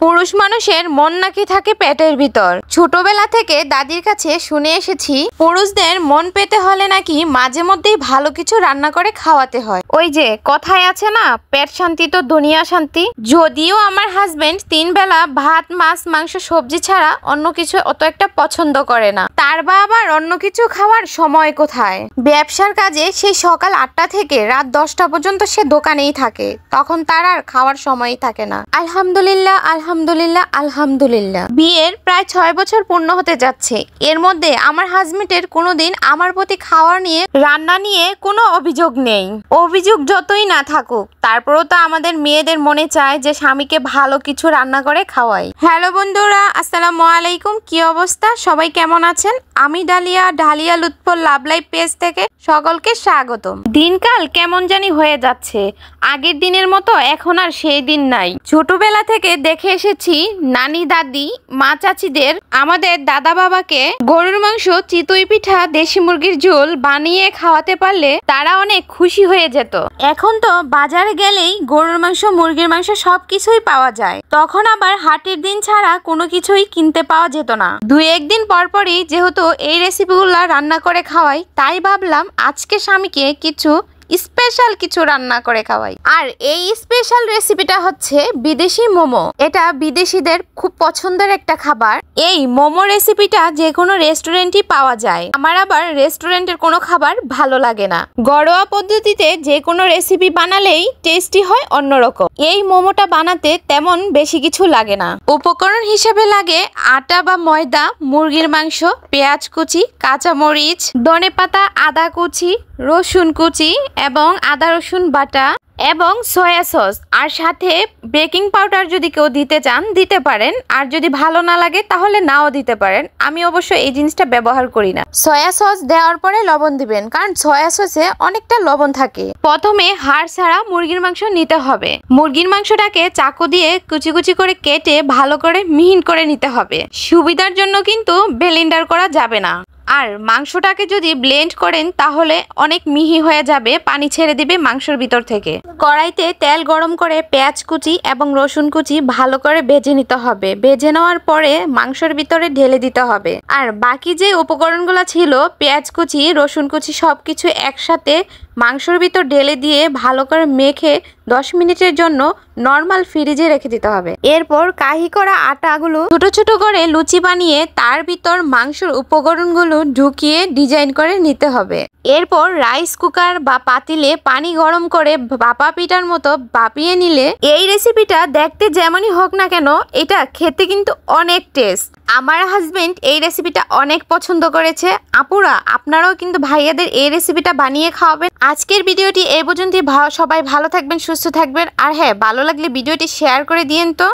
পুরুষ মানুষের মন নাকি থাকে পেটের ভিতর। ছোটবেলা থেকে দাদির কাছে শুনে এসেছি পুরুষদের মন পেতে হলে নাকি মাঝে মধ্যেই ভালো কিছু রান্না করে খাওয়াতে হয়। ওই যে কথায় আছে না, পেট শান্তি তো দুনিয়া শান্তি। যদিও আমার হাজবেন্ড 3 বেলা ভাত মাছ মাংস সবজি ছাড়া অন্য কিছু অত একটা পছন্দ করে না, তার বা আবার অন্য কিছু খাওয়ার সময় কোথায়? ব্যবসার কাজে সেই সকাল 8টা থেকে রাত 10টা পর্যন্ত সে দোকানেই থাকে, তখন তার আর খাওয়ার সময়ই থাকে না। আলহামদুলিল্লাহ আলহামদুলিল্লাহ আলহামদুলিল্লাহ, বিয়ের প্রায় 6 বছর পূর্ণ হতে যাচ্ছে। এর মধ্যে আমার হাজবেন্ডের কোনোদিন আমার প্রতি খাওয়ার নিয়ে রান্না নিয়ে কোনো অভিযোগ নেই। অভিযোগ যতই না থাকুক, তারপরেও তো আমাদের মেয়েদের মনে চায় যে স্বামীকে ভালো কিছু রান্না করে খাওয়াই। হ্যালো বন্ধুরা, আসসালামু আলাইকুম। কি অবস্থা, সবাই কেমন আছেন? আমি ঢালিয়া লুৎফর লাভ লাইফ পেজ থেকে সকলকে স্বাগতম। দিনকাল কেমন জানি হয়ে যাচ্ছে, আগের দিনের মতো এখন আর সেই দিন নাই। ছোটবেলা থেকে দেখে এসেছি নানি দাদি মা চাচিদের, আমাদের দাদা বাবাকে গরুর মাংস চিতই পিঠা দেশি মুরগির ঝোল বানিয়ে খাওয়াতে পারলে তারা অনেক খুশি হয়ে যেত। এখন তো বাজারে গেলেই গরুর মাংস মুরগির মাংস সবকিছুই পাওয়া যায়, তখন আবার হাটের দিন ছাড়া কোনো কিছুই কিনতে পাওয়া যেত না। 2-1 দিন পরপরই যেহেতু এই রেসিপিগুলো রান্না করে খাওয়াই, তাই ভাবলাম আজকে স্বামীকে কিছু স্পেশাল কিছু রান্না করে খাওয়াই। আর এই স্পেশাল রেসিপিটা হচ্ছে বিদেশি মোমো। এটা বিদেশিদের খুব পছন্দের একটা খাবার। এই মোমো রেসিপিটা যে কোনো রেস্টুরেন্টই পাওয়া যায়। আমার আবার রেস্টুরেন্টের কোনো খাবার ভালো লাগে না। ঘরোয়া পদ্ধতিতে যে কোনো রেসিপি বানালেই টেস্টি হয় অন্যরকম। এই মোমোটা বানাতে তেমন বেশি কিছু লাগে না। উপকরণ হিসেবে লাগে আটা বা ময়দা, মুরগির মাংস, পেঁয়াজ কুচি, কাঁচামরিচ, ধনেপাতা, আদা কুচি, রসুন কুচি এবং আদা রসুন বাটা এবং সয়া সস। আর সাথে বেকিং পাউডার যদি কেউ দিতে চান দিতে পারেন, আর যদি ভালো না লাগে তাহলে নাও দিতে পারেন। আমি অবশ্য এই জিনিসটা ব্যবহার করি না। সয়া সস দেওয়ার পরে লবণ দিবেন, কারণ সয়া সসে অনেকটা লবণ থাকে। প্রথমে হাড় ছাড়া মুরগির মাংস নিতে হবে। মুরগির মাংসটাকে চাকু দিয়ে কুচি কুচি করে কেটে ভালো করে মিহিন করে নিতে হবে। সুবিধার জন্য কিন্তু ব্লেন্ডার করা যাবে না। আর মাংসটাকে যদি ব্লেন্ড করেন তাহলে অনেক মিহি হয়ে যাবে, পানি ছেড়ে দিবে মাংসের ভিতর থেকে। কড়াইতে তেল গরম করে পেঁয়াজ কুচি এবং রসুন কুচি ভালো করে ভেজে নিতে হবে। ভেজে নেওয়ার পরে মাংসের ভিতরে ঢেলে দিতে হবে। আর বাকি যে উপকরণগুলো ছিল, পেঁয়াজ কুচি, রসুন কুচি, সবকিছু একসাথে মাংসের ভিতর ঢেলে দিয়ে ভালো করে মেখে 10 মিনিটের জন্য নর্মাল ফ্রিজে রেখে দিতে হবে। এরপর কাহি করা আটাগুলো ছোট ছোট করে লুচি বানিয়ে তার ভিতর মাংসের উপকরণগুলো ঢুকিয়ে ডিজাইন করে নিতে হবে। এরপর রাইস কুকার বা পাতিলে পানি গরম করে ভাপা পিঠার মতো ভাপিয়ে নিলে এই রেসিপিটা দেখতে যেমনই হোক না কেন, এটা খেতে কিন্তু অনেক টেস্ট। আমার হাজবেন্ড এই রেসিপিটা অনেক পছন্দ করেছে। আপুরা, আপনারাও কিন্তু ভাইয়াদের এই রেসিপিটা বানিয়ে খাওয়াবেন। আজকের ভিডিওটি এই পর্যন্তই। সবাই ভালো থাকবেন, সুস্থ থাকবেন। আর হ্যাঁ, ভালো লাগলে ভিডিওটি শেয়ার করে দিয়েন তো।